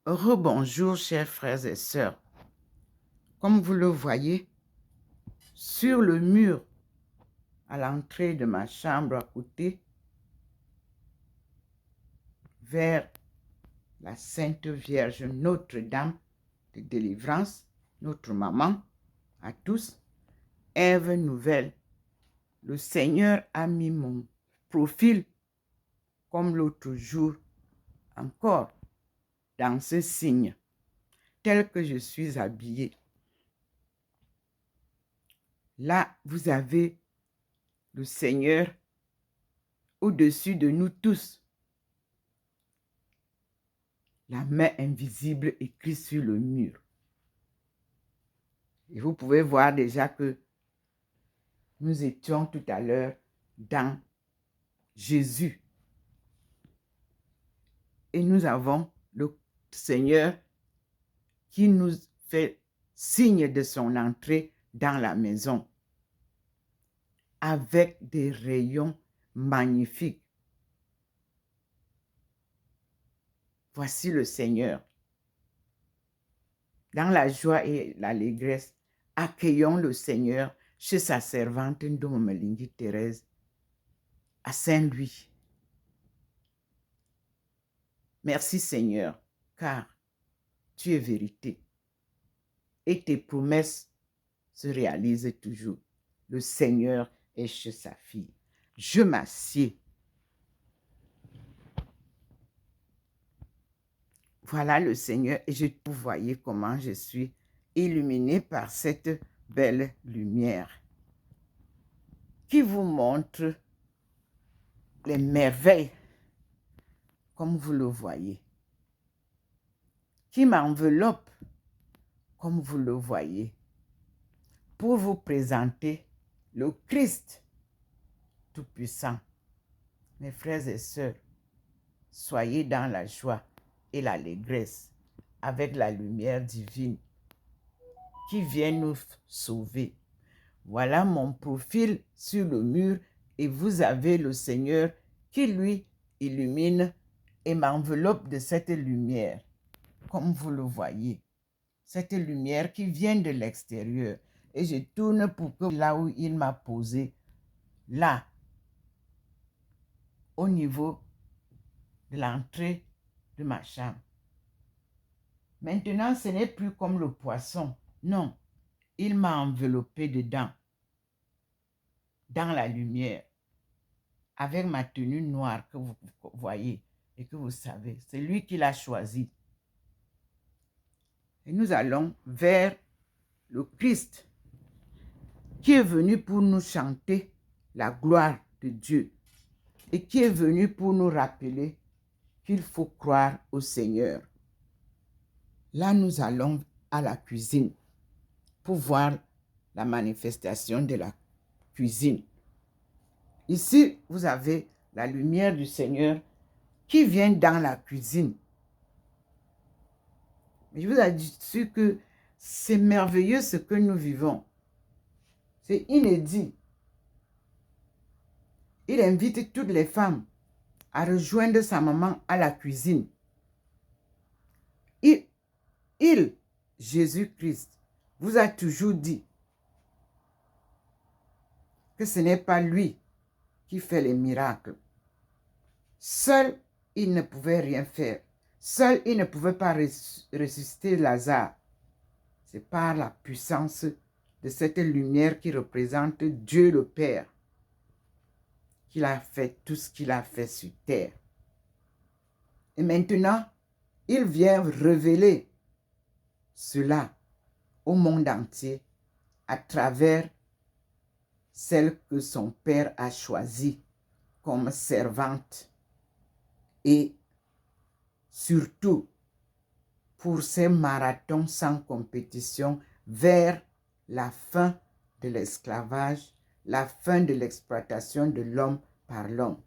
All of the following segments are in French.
Rebonjour, chers frères et sœurs. Comme vous le voyez, sur le mur à l'entrée de ma chambre à côté, vers la Sainte Vierge Notre-Dame de délivrance, notre maman, à tous, Ève Nouvelle. Le Seigneur a mis mon profil, comme l'autre jour, encore dans ce signe, tel que je suis habillée. Là, vous avez le Seigneur au-dessus de nous tous. La main invisible écrite sur le mur. Et vous pouvez voir déjà que nous étions tout à l'heure dans Jésus. Et nous avons le Seigneur qui nous fait signe de son entrée dans la maison avec des rayons magnifiques. Voici le Seigneur. Dans la joie et l'allégresse, accueillons le Seigneur chez sa servante Ndomelingi Thérèse à Saint-Louis. Merci Seigneur, car tu es vérité et tes promesses se réalisent toujours. Le Seigneur est chez sa fille. Je m'assieds. Voilà le Seigneur et vous voyez comment je suis illuminée par cette belle lumière qui vous montre les merveilles, comme vous le voyez, qui m'enveloppe, comme vous le voyez, pour vous présenter le Christ Tout-Puissant. Mes frères et sœurs, soyez dans la joie et l'allégresse avec la lumière divine qui vient nous sauver. Voilà mon profil sur le mur et vous avez le Seigneur qui lui illumine et m'enveloppe de cette lumière, comme vous le voyez. Cette lumière qui vient de l'extérieur. Et je tourne pour que là où il m'a posé, là, au niveau de l'entrée de ma chambre. Maintenant, ce n'est plus comme le poisson. Non, il m'a enveloppé dedans, dans la lumière, avec ma tenue noire que vous voyez et que vous savez. C'est lui qui l'a choisi. Et nous allons vers le Christ qui est venu pour nous chanter la gloire de Dieu et qui est venu pour nous rappeler qu'il faut croire au Seigneur. Là, nous allons à la cuisine pour voir la manifestation de la cuisine. Ici, vous avez la lumière du Seigneur qui vient dans la cuisine. Mais je vous assure que c'est merveilleux ce que nous vivons. C'est inédit. Il invite toutes les femmes à rejoindre sa maman à la cuisine. Il, Jésus-Christ, vous a toujours dit que ce n'est pas lui qui fait les miracles. Seul, il ne pouvait rien faire. Seul, il ne pouvait pas ressusciter Lazare. C'est par la puissance de cette lumière qui représente Dieu le Père qu'il a fait tout ce qu'il a fait sur terre. Et maintenant, il vient révéler cela au monde entier à travers celle que son Père a choisie comme servante et surtout pour ces marathons sans compétition vers la fin de l'esclavage, la fin de l'exploitation de l'homme par l'homme.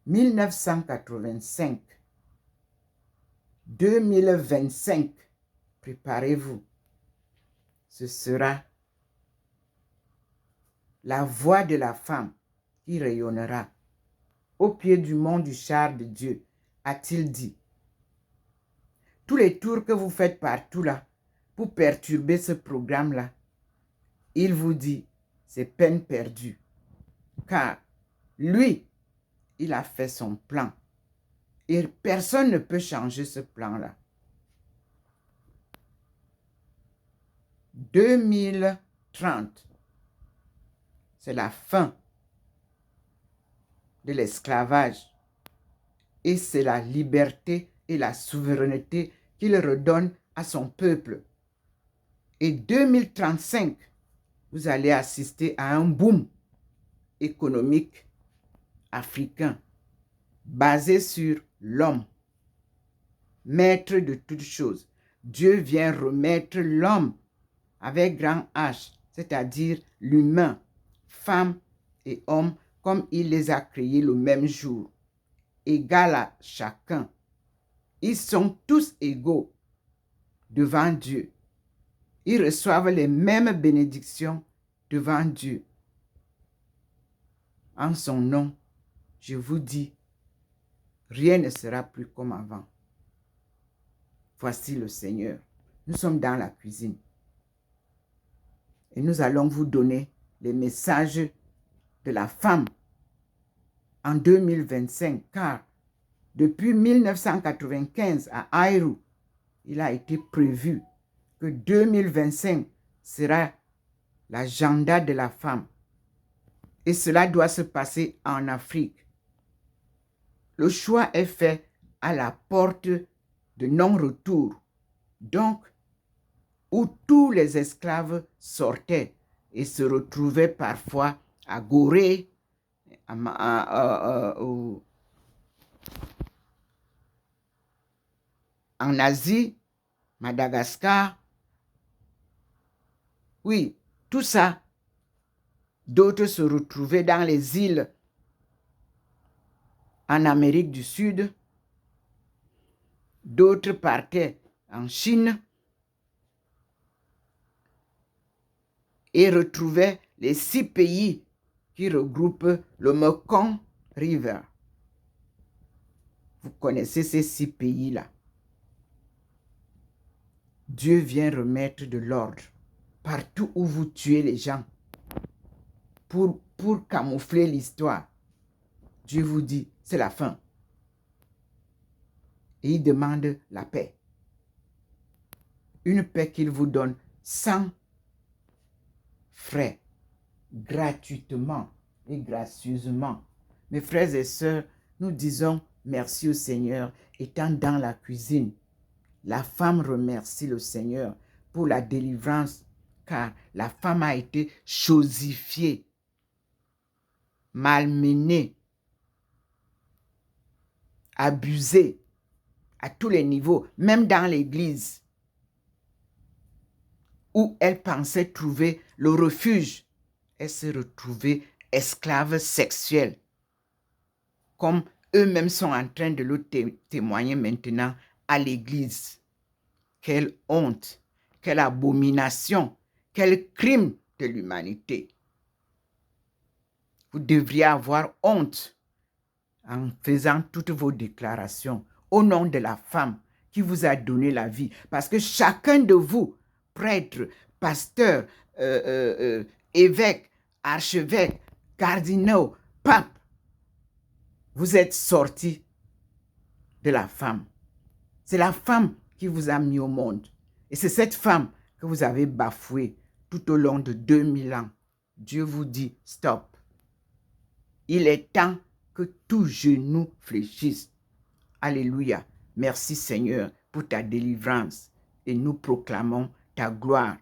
1985, 2025, préparez-vous. Ce sera la voix de la femme qui rayonnera au pied du mont du char de Dieu, a-t-il dit. Tous les tours que vous faites partout là, pour perturber ce programme-là, il vous dit, c'est peine perdue. Car lui, il a fait son plan. Et personne ne peut changer ce plan-là. 2030, c'est la fin de l'esclavage. Et c'est la liberté et la souveraineté qu'il redonne à son peuple. Et 2035, vous allez assister à un boom économique africain basé sur l'homme, maître de toutes choses. Dieu vient remettre l'homme avec grand H, c'est-à-dire l'humain, femme et homme, comme il les a créés le même jour, égal à chacun. Ils sont tous égaux devant Dieu. Ils reçoivent les mêmes bénédictions devant Dieu. En son nom, je vous dis, rien ne sera plus comme avant. Voici le Seigneur. Nous sommes dans la cuisine. Et nous allons vous donner les messages de la femme en 2025, car depuis 1995 à Aïrou, il a été prévu que 2025 sera l'agenda de la femme. Et cela doit se passer en Afrique. Le choix est fait à la porte de non-retour. Donc, où tous les esclaves sortaient et se retrouvaient parfois à Gorée, en Asie, Madagascar. Oui, tout ça. D'autres se retrouvaient dans les îles en Amérique du Sud. D'autres partaient en Chine et retrouvaient les 6 pays qui regroupent le Mekong River. Vous connaissez ces 6 pays-là. Dieu vient remettre de l'ordre partout où vous tuez les gens pour camoufler l'histoire. Dieu vous dit, c'est la fin. Et il demande la paix. Une paix qu'il vous donne sans frais, gratuitement et gracieusement. Mes frères et sœurs, nous disons merci au Seigneur étant dans la cuisine. La femme remercie le Seigneur pour la délivrance, car la femme a été chosifiée, malmenée, abusée à tous les niveaux, même dans l'église, où elle pensait trouver le refuge. Elle s'est retrouvée esclave sexuelle, comme eux-mêmes sont en train de le témoigner maintenant à l'église. Quelle honte, quelle abomination, quel crime de l'humanité. Vous devriez avoir honte en faisant toutes vos déclarations au nom de la femme qui vous a donné la vie. Parce que chacun de vous, prêtre, pasteur, évêque, archevêque, cardinaux, pape, vous êtes sortis de la femme. C'est la femme qui vous a mis au monde. Et c'est cette femme que vous avez bafouée tout au long de 2000 ans. Dieu vous dit, stop. Il est temps que tout genou fléchisse. Alléluia. Merci Seigneur pour ta délivrance. Et nous proclamons ta gloire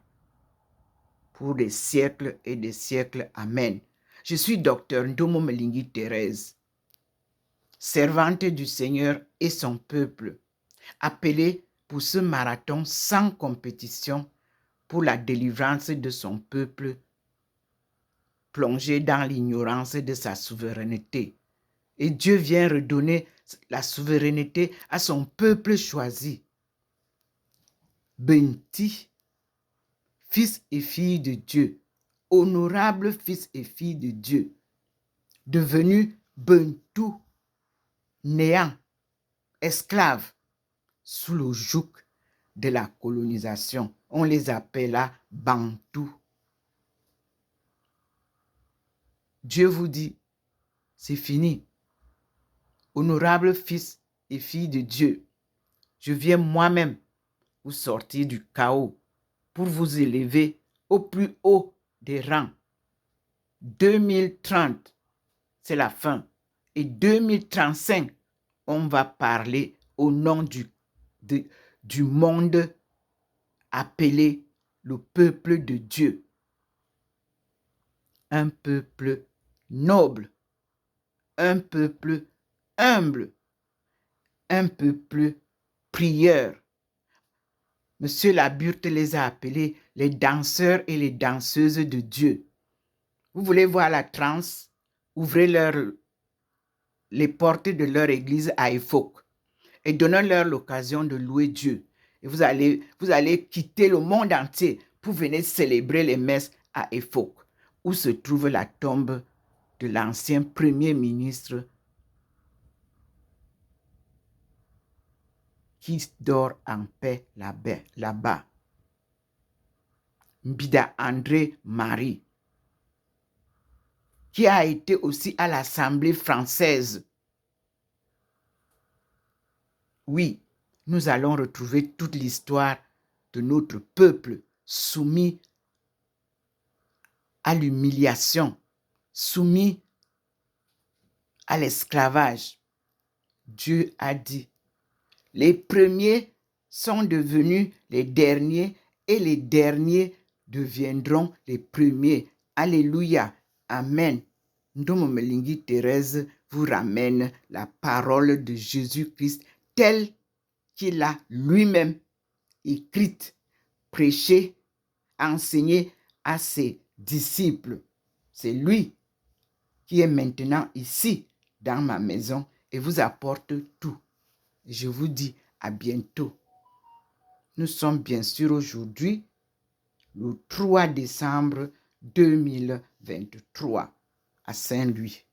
pour des siècles et des siècles. Amen. Je suis docteur Ndomo Melingi Thérèse, servante du Seigneur et son peuple, appelée pour ce marathon sans compétition pour la délivrance de son peuple plongé dans l'ignorance de sa souveraineté. Et Dieu vient redonner la souveraineté à son peuple choisi. Béni, fils et filles de Dieu, honorables fils et filles de Dieu, devenus Bentou néant, esclaves, sous le joug de la colonisation. On les appela Bantous. Dieu vous dit, c'est fini. Honorables fils et filles de Dieu, je viens moi-même vous sortir du chaos pour vous élever au plus haut des rangs. 2030, c'est la fin. Et 2035, on va parler au nom du monde appelé le peuple de Dieu. Un peuple noble, un peuple humble, un peuple prieur. Monsieur Laburte les a appelés les danseurs et les danseuses de Dieu. Vous voulez voir la transe? Ouvrez les portes de leur église à Efok et donnez-leur l'occasion de louer Dieu. Et vous allez quitter le monde entier pour venir célébrer les messes à Efok, où se trouve la tombe de l'ancien premier ministre qui dort en paix là-bas. Mbida André Marie, qui a été aussi à l'Assemblée française. Oui, nous allons retrouver toute l'histoire de notre peuple soumis à l'humiliation, soumis à l'esclavage. Dieu a dit, les premiers sont devenus les derniers et les derniers deviendront les premiers. Alléluia. Amen. Ndomo Melingi Thérèse vous ramène la parole de Jésus-Christ telle qu'il a lui-même écrite, prêchée, enseignée à ses disciples. C'est lui qui est maintenant ici dans ma maison et vous apporte tout. Je vous dis à bientôt. Nous sommes bien sûr aujourd'hui le 3 décembre 2023 à Saint-Louis.